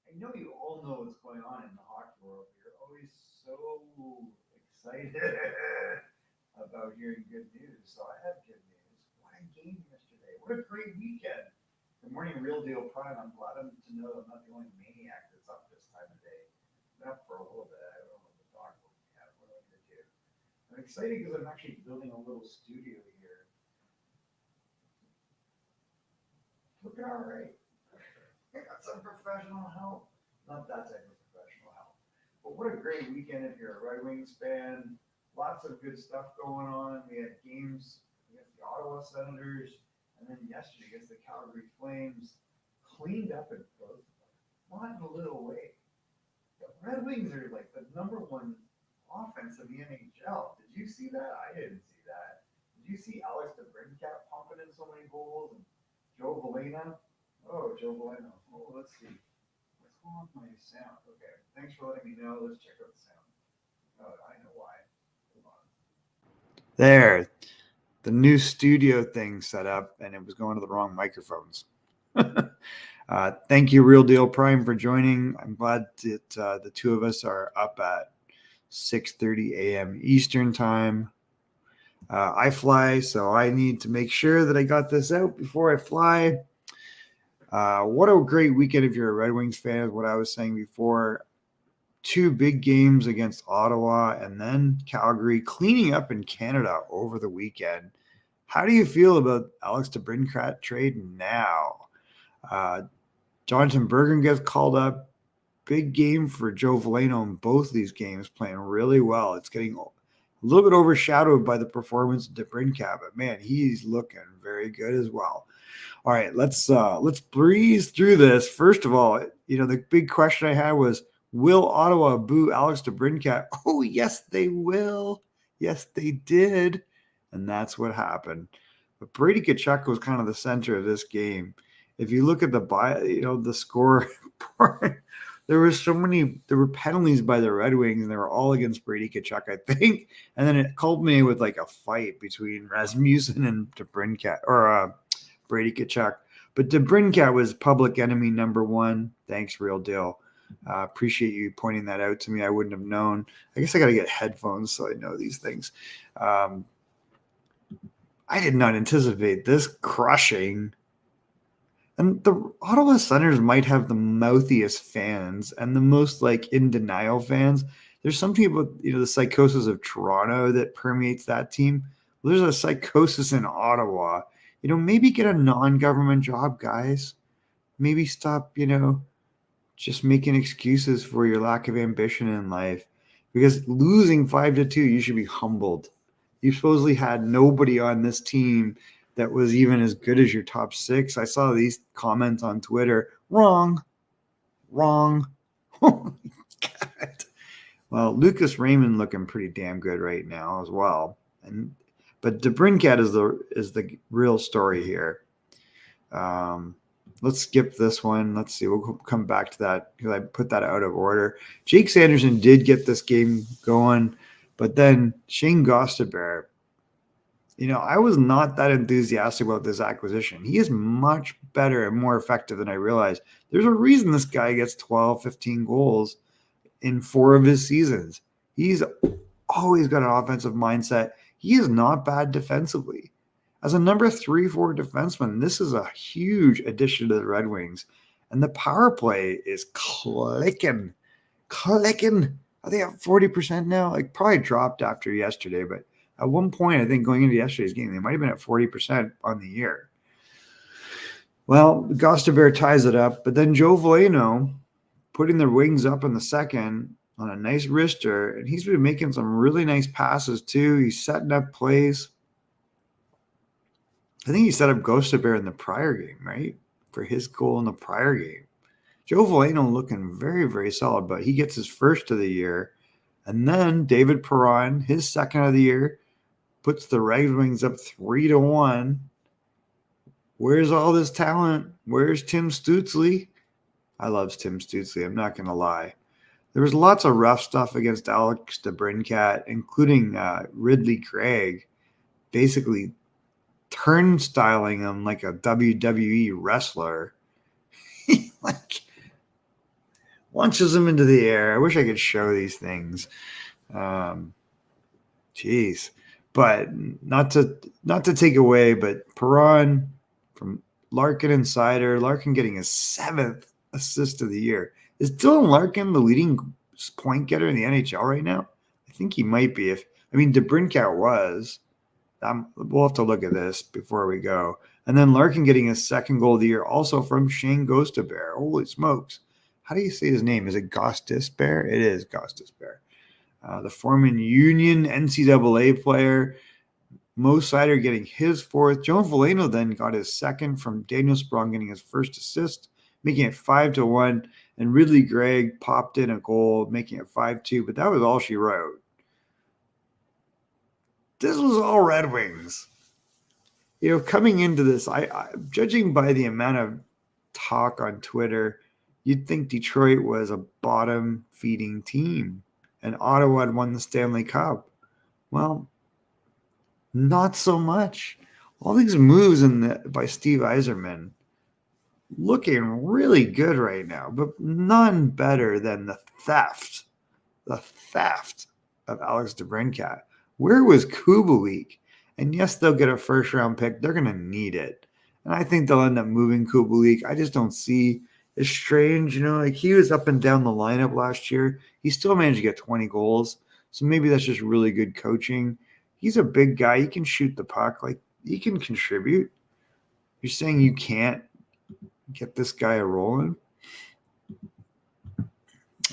I know you all know what's going on in the hockey world. You're always so excited about hearing good news. So I have good news. What a game yesterday. What a great weekend. Good morning, Real Deal Prime. I'm glad to know I'm not the only maniac that's up this time of day. Been up for a little bit. I don't know what the dog woke me up. What do I need to do? I'm excited because I'm actually building a little studio here. Looking all right. I got some professional help. Not that type of professional help. But what a great weekend if you're a Red Wings fan. Lots of good stuff going on. We had games against the Ottawa Senators, and then yesterday against the Calgary Flames. Cleaned up in both of them. Not in a little way. The Red Wings are like the number one offense in the NHL. Did you see that? I didn't see that. Did you see Alex DeBrincat pumping in so many goals and Joe Veleno? Oh, Joe Veleno. Oh, let's see. What's going on with my sound? Okay, thanks for letting me know. Let's check out the sound. Oh, I know why. Hold on. There, the new studio thing set up, and it was going to the wrong microphones. Thank you, Real Deal Prime, for joining. I'm glad that the two of us are up at 6:30 a.m. Eastern time. I fly, so I need to make sure that I got this out before I fly. What a great weekend if you're a Red Wings fan, is what I was saying before. Two big games against Ottawa and then Calgary, cleaning up in Canada over the weekend. How do you feel about Alex DeBrincat trade now? Jonathan Berggren gets called up. Big game for Joe Veleno in both these games, playing really well. It's getting a little bit overshadowed by the performance of DeBrincat, but man, he's looking very good as well. All right, let's breeze through this. First of all, the big question I had was, will Ottawa boo Alex DeBrincat? Oh, yes, they will. Yes, they did, and that's what happened. But Brady Tkachuk was kind of the center of this game. If you look at the score part, there were penalties by the Red Wings, and they were all against Brady Tkachuk, I think. And then it culminated with like a fight between Rasmussen and DeBrincat, or Brady Tkachuk. But DeBrincat was public enemy number one. Thanks, Real Deal. Appreciate you pointing that out to me. I wouldn't have known. I guess I got to get headphones so I know these things. I did not anticipate this crushing. And the Ottawa Senators might have the mouthiest fans and the most in denial fans. There's something about the psychosis of Toronto that permeates that team. There's a psychosis in Ottawa. Maybe get a non-government job, guys. Maybe stop, just making excuses for your lack of ambition in life. Because losing 5-2, you should be humbled. You supposedly had nobody on this team that was even as good as your top six. I saw these comments on Twitter. Wrong. Oh my God. Well, Lucas Raymond looking pretty damn good right now as well. But DeBrincat is the real story here. Let's skip this one. Let's see. We'll come back to that because I put that out of order. Jake Sanderson did get this game going, but then Shane Gostisbehere, I was not that enthusiastic about this acquisition. He is much better and more effective than I realized. There's a reason this guy gets 12, 15 goals in 4 of his seasons. He's always got an offensive mindset. He is not bad defensively. As a number 3-4 defenseman, this is a huge addition to the Red Wings. And the power play is clicking. Are they at 40% now? Probably dropped after yesterday, but at one point, I think going into yesterday's game, they might have been at 40% on the year. Well, Gostisbehere ties it up, but then Joe Veleno putting the Wings up in the second on a nice wrister, and he's been making some really nice passes too. He's setting up plays. I think he set up Gostisbehere in the prior game, right? For his goal in the prior game. Joe Veleno looking very, very solid, but he gets his first of the year. And then David Perron, his second of the year, puts the Red Wings up 3-1. Where's all this talent? Where's Tim Stützle? I love Tim Stützle, I'm not going to lie. There was lots of rough stuff against Alex DeBrincat, including Ridley Craig, basically turnstiling him like a WWE wrestler. launches him into the air. I wish I could show these things. Jeez. But not to take away, but Perron from Larkin Insider, Larkin getting his 7th assist of the year. Is Dylan Larkin the leading point getter in the NHL right now? I think he might be. DeBrincat was. We'll have to look at this before we go. And then Larkin getting his 2nd goal of the year, also from Shane Gostisbehere. Holy smokes. How do you say his name? Is it Gostisbehere? It is Gostisbehere. The former Union NCAA player, Mo Seider getting his 4th. Joe Veleno then got his 2nd from Daniel Sprong getting his 1st assist, making it 5-1. And Ridley Gregg popped in a goal, making it 5-2. But that was all she wrote. This was all Red Wings. Coming into this, I judging by the amount of talk on Twitter, you'd think Detroit was a bottom-feeding team. And Ottawa had won the Stanley Cup. Well, not so much. All these moves by Steve Yzerman looking really good right now, but none better than the theft of Alex DeBrincat. Where was Kubalik? And yes, they'll get a 1st-round pick. They're going to need it. And I think they'll end up moving Kubalik. I just don't see. It's strange, he was up and down the lineup last year. He still managed to get 20 goals. So maybe that's just really good coaching. He's a big guy. He can shoot the puck. He can contribute. You're saying you can't get this guy a rolling?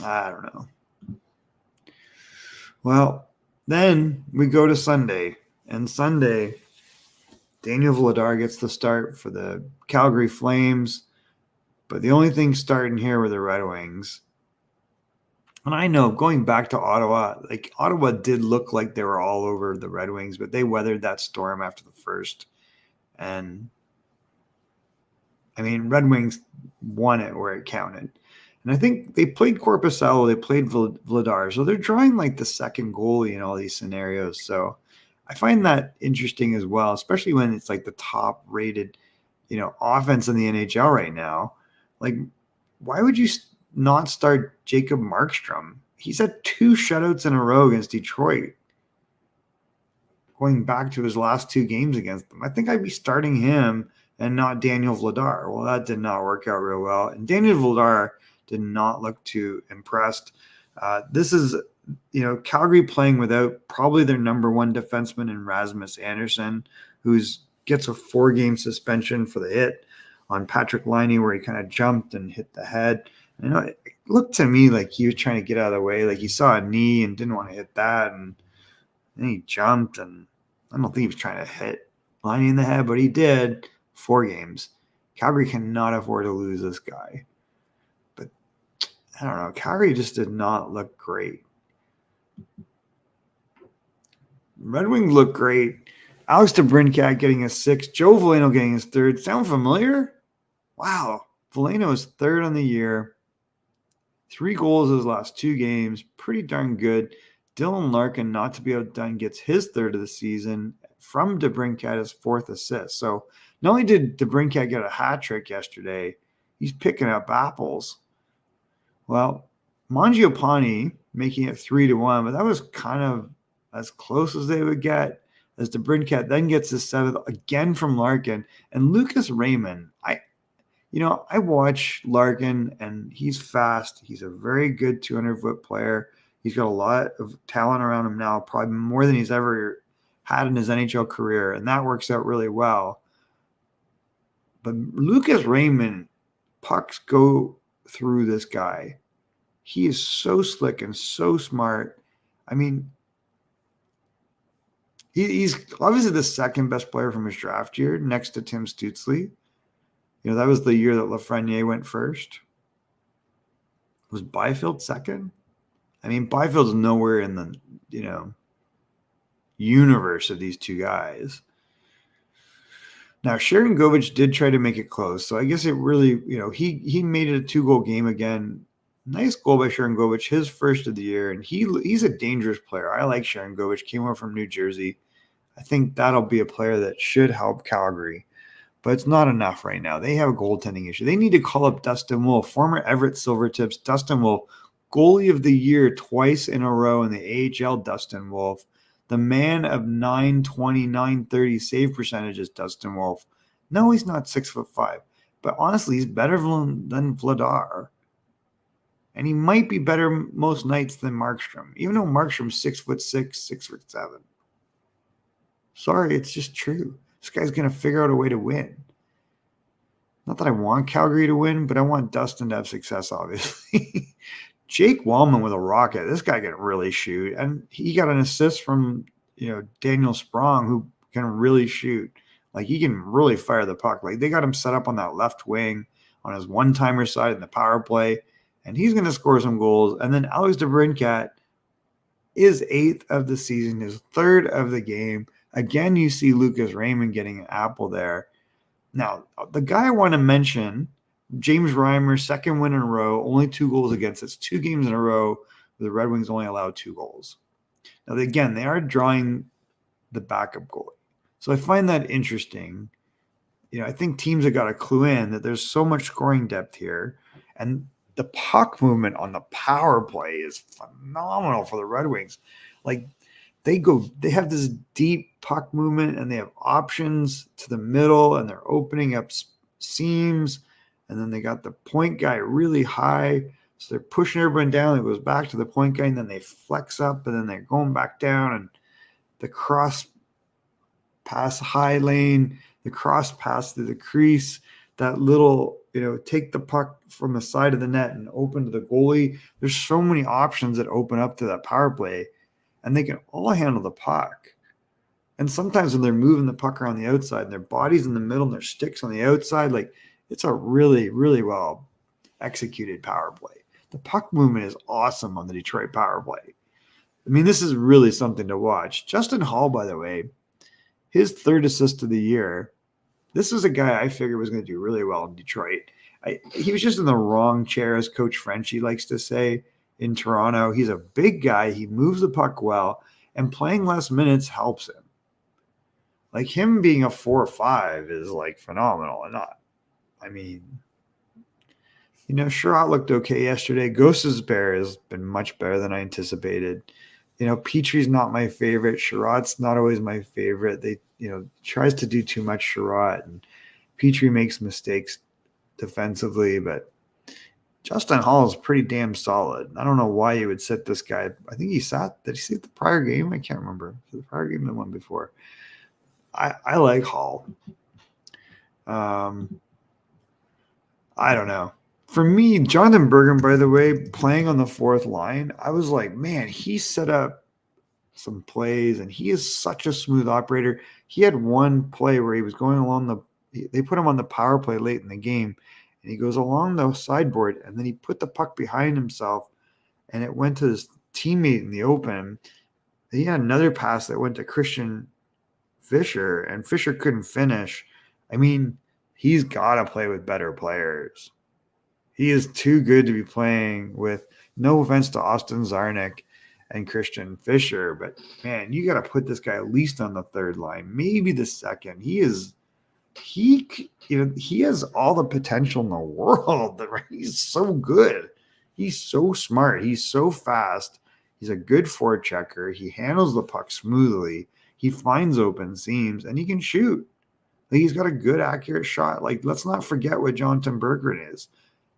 I don't know. Well, then we go to Sunday. And Sunday, Daniel Vladar gets the start for the Calgary Flames. But the only thing starting here were the Red Wings. And I know, going back to Ottawa, Ottawa did look like they were all over the Red Wings, but they weathered that storm after the first. And, Red Wings won it where it counted. And I think they played Korpisalo, they played Vladar. So they're drawing the 2nd goalie in all these scenarios. So I find that interesting as well, especially when it's the top-rated, offense in the NHL right now. Why would you not start Jacob Markstrom? He's had 2 shutouts in a row against Detroit, going back to his last 2 games against them. I think I'd be starting him and not Daniel Vladar. Well, that did not work out real well. And Daniel Vladar did not look too impressed. This is, Calgary playing without probably their number 1 defenseman in Rasmus Andersson, who gets a 4-game suspension for the hit on Patrick Laine where he kind of jumped and hit the head. It looked to me like he was trying to get out of the way. He saw a knee and didn't want to hit that. And then he jumped, and I don't think he was trying to hit Laine in the head, but he did. 4 games. Calgary cannot afford to lose this guy. But I don't know. Calgary just did not look great. Red Wings look great. Alex DeBrincat getting his 6th. Joe Veleno getting his 3rd. Sound familiar? Wow. Veleno is 3rd on the year. 3 goals in his last 2 games. Pretty darn good. Dylan Larkin, not to be outdone, gets his 3rd of the season from DeBrincat, his 4th assist. So not only did DeBrincat get a hat trick yesterday, he's picking up apples. Well, Mangiapane making it 3-1, but that was kind of as close as they would get, as DeBrincat then gets his 7th again from Larkin. And Lucas Raymond, I watch Larkin, and he's fast. He's a very good 200-foot player. He's got a lot of talent around him now, probably more than he's ever had in his NHL career, and that works out really well. But Lucas Raymond, pucks go through this guy. He is so slick and so smart. He's obviously the 2nd best player from his draft year, next to Tim Stützle. That was the year that Lafreniere went 1st. Was Byfield 2nd? Byfield's nowhere in the, universe of these 2 guys. Now, Sharangovich did try to make it close, so I guess it really, he made it a 2-goal game again. Nice goal by Sharangovich, his 1st of the year, and he's a dangerous player. I like Sharangovich, came over from New Jersey. I think that'll be a player that should help Calgary. but it's not enough right now. They have a goaltending issue. They need to call up Dustin Wolf, former Everett Silvertips. Dustin Wolf, goalie of the year twice in a row in the AHL. Dustin Wolf, the man of 920, 930 save percentages. Dustin Wolf. No, he's not 6'5", but honestly, he's better than Vladar. And he might be better most nights than Markstrom, even though Markstrom's 6'6", 6'7". Sorry, it's just true. This guy's going to figure out a way to win. Not that I want Calgary to win, but I want Dustin to have success, obviously. Jake Walman with a rocket. This guy can really shoot. And he got an assist from, Daniel Sprong, who can really shoot. Like, he can really fire the puck. Like, they got him set up on that left wing on his one-timer side in the power play, and he's going to score some goals. And then Alex DeBrincat is 8th of the season, his 3rd of the game. Again, you see Lucas Raymond getting an apple there. Now, the guy I want to mention, James Reimer, 2nd win in a row, only 2 goals against. It's 2 games in a row where the Red Wings only allowed 2 goals. Now, again, they are drawing the backup goalie. So I find that interesting. I think teams have got to clue in that there's so much scoring depth here. And the puck movement on the power play is phenomenal for the Red Wings. Like, they have this deep puck movement, and they have options to the middle, and they're opening up seams, and then they got the point guy really high, so they're pushing everyone down. It goes back to the point guy, and then they flex up, and then they're going back down, and the cross pass high lane, the cross pass to the crease, that little, take the puck from the side of the net and open to the goalie. There's so many options that open up to that power play, and they can all handle the puck. And sometimes when they're moving the puck around the outside and their body's in the middle and their sticks on the outside, like, it's a really, really well executed power play. The puck movement is awesome on the Detroit power play. I mean, this is really something to watch. Justin Hall, by the way, his 3rd assist of the year. This is a guy I figured was going to do really well in Detroit. He was just in the wrong chair, as Coach Frenchie likes to say, in Toronto. He's a big guy. He moves the puck well, and playing less minutes helps him. Like, him being a 4 or 5 is, like, phenomenal. Sherratt looked okay yesterday. Ghosts Bear has been much better than I anticipated. Petry's not my favorite. Sherratt's not always my favorite. They, tries to do too much, Sherratt, and Petry makes mistakes defensively, but Justin Hall is pretty damn solid. I don't know why you would sit this guy. I think did he sit the prior game? I can't remember. The prior game, the one before. I like Hall. I don't know. For me, Jonathan Berggren, by the way, playing on the 4th line, I was like, man, he set up some plays, and he is such a smooth operator. He had one play where he was going along they put him on the power play late in the game, and he goes along the sideboard, and then he put the puck behind himself, and it went to his teammate in the open. He had another pass that went to Christian Fischer, and Fischer couldn't finish. I mean, he's got to play with better players. He is too good to be playing with, no offense to Austin Czarnik and Christian Fischer, but man, you got to put this guy at least on the 3rd line, maybe the 2nd. He has all the potential in the world. He's so good. He's so smart. He's so fast. He's a good forechecker. He handles the puck smoothly. He finds open seams, and he can shoot. Like, he's got a good, accurate shot. Like, let's not forget what Jonathan Berggren is.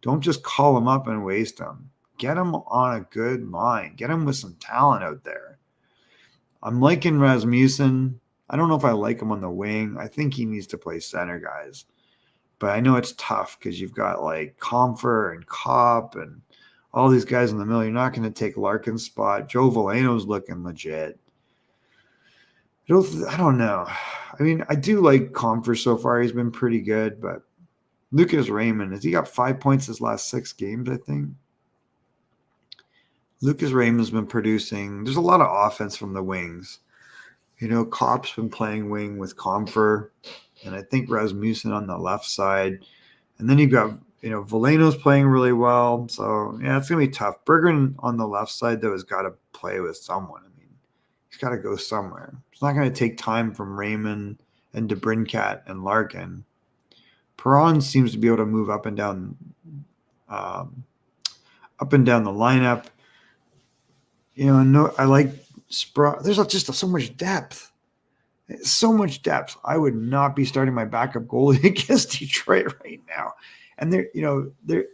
Don't just call him up and waste him. Get him on a good line. Get him with some talent out there. I'm liking Rasmussen. I don't know if I like him on the wing. I think he needs to play center, guys. But I know it's tough because you've got, like, Comfer and Kopp and all these guys in the middle. You're not going to take Larkin's spot. Joe Veleno's looking legit. I don't know. I mean, I do like Comfer so far. He's been pretty good, but Lucas Raymond, has he got 5 points his last 6 games, I think? Lucas Raymond's been producing. There's a lot of offense from the wings. Kopp's been playing wing with Comfer, and I think Rasmussen on the left side. And then you've got, Veleno's playing really well. So, yeah, it's going to be tough. Berggren on the left side, though, has got to play with someone. I mean, he's got to go somewhere. It's not going to take time from Raymond and DeBrincat and Larkin. Perron seems to be able to move up and down the lineup. I like There's just so much depth. So much depth. I would not be starting my backup goalie against Detroit right now. And they're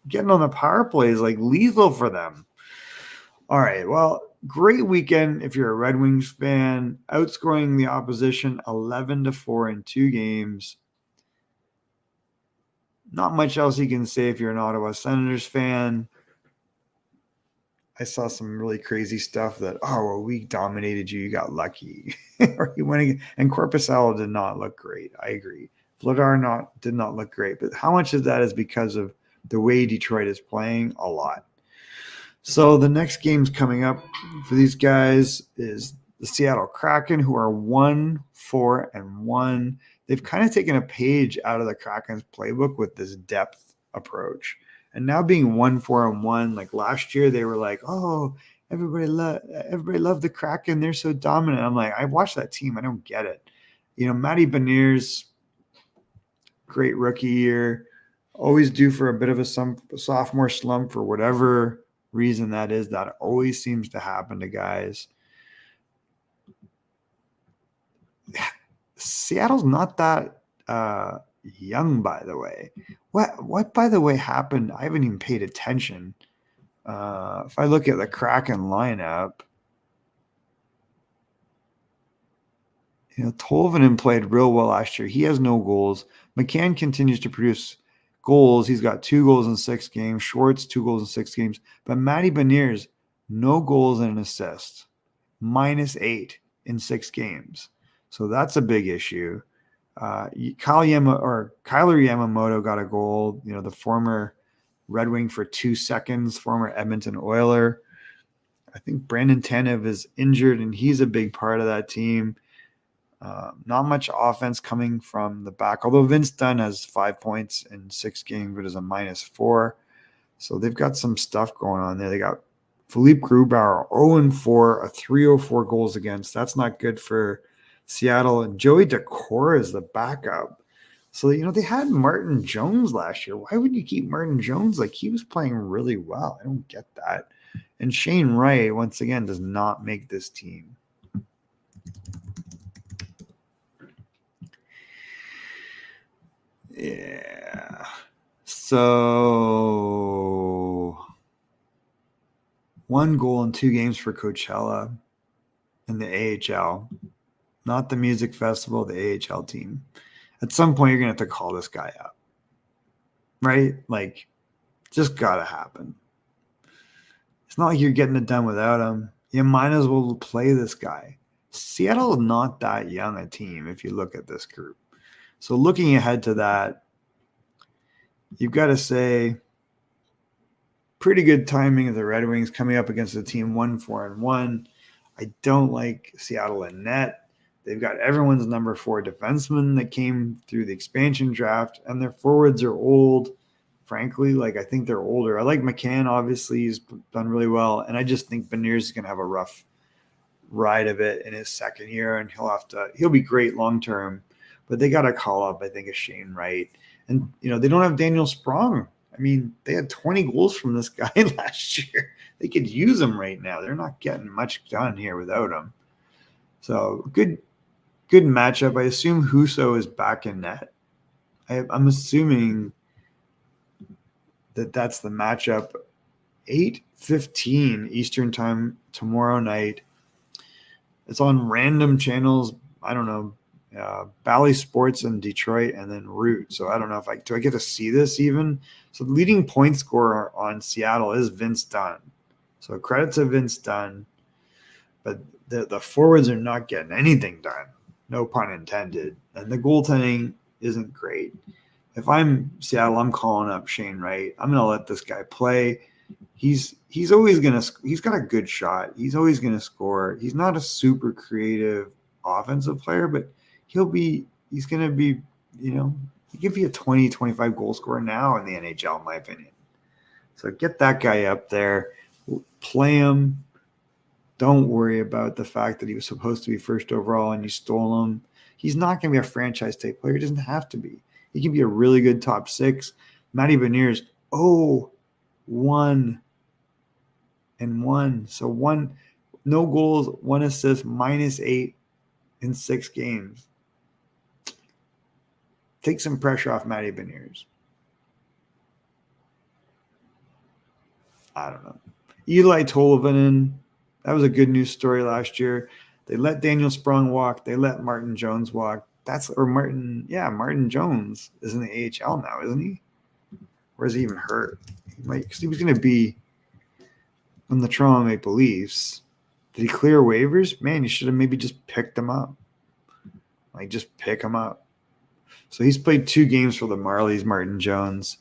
getting on the power play is like lethal for them. All right. Well, great weekend if you're a Red Wings fan, outscoring the opposition 11-4 in 2 games. Not much else you can say if you're an Ottawa Senators fan. I saw some really crazy stuff that, we dominated you. You got lucky. Or you went again. And Korpisalo did not look great. I agree. Vladar did not look great. But how much of that is because of the way Detroit is playing? A lot. So the next games coming up for these guys is the Seattle Kraken, who are 1-4-1. They've kind of taken a page out of the Kraken's playbook with this depth approach. And now being 1-4-1, like last year, they were like, everybody loved the Kraken. They're so dominant. I'm like, I watched that team. I don't get it. Matty Beniers, great rookie year, always due for a bit of a sophomore slump for whatever reason that is. That always seems to happen to guys. Seattle's not that young, by the way. What by the way happened? I haven't even paid attention. If I look at the Kraken lineup, Tolvanen played real well last year. He has no goals. McCann continues to produce goals. He's got 2 goals in 6 games. Schwartz, 2 goals in 6 games. But Matty Beniers, no goals and an assist. -8 in 6 games. So that's a big issue. Kyler Yamamoto got a goal, the former Red Wing for 2 seconds, former Edmonton Oiler. I think Brandon Tanev is injured, and he's a big part of that team. Not much offense coming from the back, although Vince Dunn has 5 points in 6 games, but is a -4. So they've got some stuff going on there. They got Philippe Grubauer, 0-4, a 304 goals against. That's not good for Seattle. And Joey Decor is the backup. So, they had Martin Jones last year. Why would you keep Martin Jones? Like, he was playing really well. I don't get that. And Shane Wright, once again, does not make this team. Yeah. So 1 goal in 2 games for Coachella in the AHL. Not the music festival, the AHL team. At some point, you're going to have to call this guy up. Right? Like, just got to happen. It's not like you're getting it done without him. You might as well play this guy. Seattle is not that young a team if you look at this group. So looking ahead to that, you've got to say pretty good timing of the Red Wings coming up against a team 1-4-1. I don't like Seattle in net. They've got everyone's number 4 defenseman that came through the expansion draft, and their forwards are old. Frankly, I think they're older. I like McCann, obviously. He's done really well, and I just think Beniers is going to have a rough ride of it in his second year, and he'll be great long-term, but they got to call up, I think, a Shane Wright. And, they don't have Daniel Sprong. I mean, they had 20 goals from this guy last year. They could use him right now. They're not getting much done here without him. So good matchup. I assume Husso is back in net. I'm assuming that's the matchup. 8:15 Eastern time tomorrow night. It's on random channels. I don't know. Bally Sports in Detroit, and then Root. So I don't know do I get to see this even? So the leading point scorer on Seattle is Vince Dunn. So credit to Vince Dunn, but the forwards are not getting anything done. No pun intended. And the goaltending isn't great. If I'm Seattle, I'm calling up Shane Wright. I'm going to let this guy play. He's always going to – he's got a good shot. He's always going to score. He's not a super creative offensive player, but he's going to be, he could be a 20, 25 goal scorer now in the NHL, in my opinion. So get that guy up there. Play him. Don't worry about the fact that he was supposed to be first overall and you stole him. He's not going to be a franchise type player. He doesn't have to be. He can be a really good top 6. Matty Beniers, 1-1. So no goals, 1 assist, -8 in 6 games. Take some pressure off Matty Beniers. I don't know. Eli Tolvanen, that was a good news story last year. They let Daniel Sprong walk. They let Martin Jones walk. Martin Jones is in the AHL now, isn't he? Or is he even hurt? Because he was going to be on the Toronto Maple Leafs. Did he clear waivers? Man, you should have maybe just picked him up. Just pick him up. So he's played 2 games for the Marlies, Martin Jones.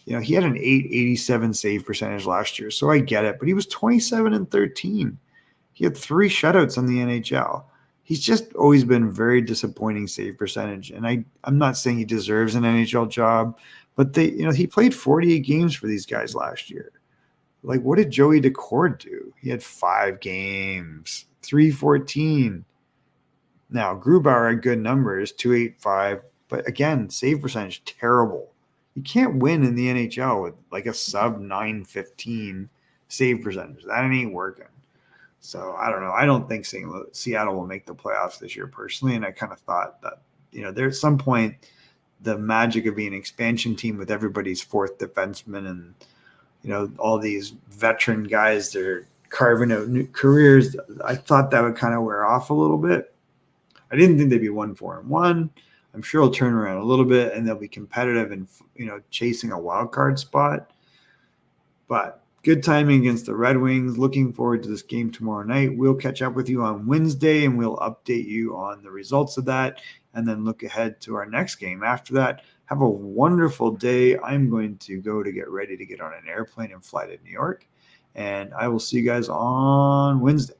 He had an .887 save percentage last year, so I get it. But he was 27-13. He had 3 shutouts in the NHL. He's just always been very disappointing save percentage. And I'm not saying he deserves an NHL job, but he played 48 games for these guys last year. What did Joey Decord do? He had 5 games, 314. Now, Grubauer had good numbers, 285. But again, save percentage, terrible. You can't win in the NHL with a sub 915 save percentage. That ain't working. So I don't know. I don't think Seattle will make the playoffs this year personally. And I kind of thought that, there's some point the magic of being an expansion team with everybody's 4th defenseman and, all these veteran guys that are carving out new careers. I thought that would kind of wear off a little bit. I didn't think they'd be 1-4-1. I'm sure it'll turn around a little bit and they'll be competitive and, chasing a wild card spot. But good timing against the Red Wings. Looking forward to this game tomorrow night. We'll catch up with you on Wednesday and we'll update you on the results of that and then look ahead to our next game. After that, have a wonderful day. I'm going to go to get ready to get on an airplane and fly to New York. And I will see you guys on Wednesday.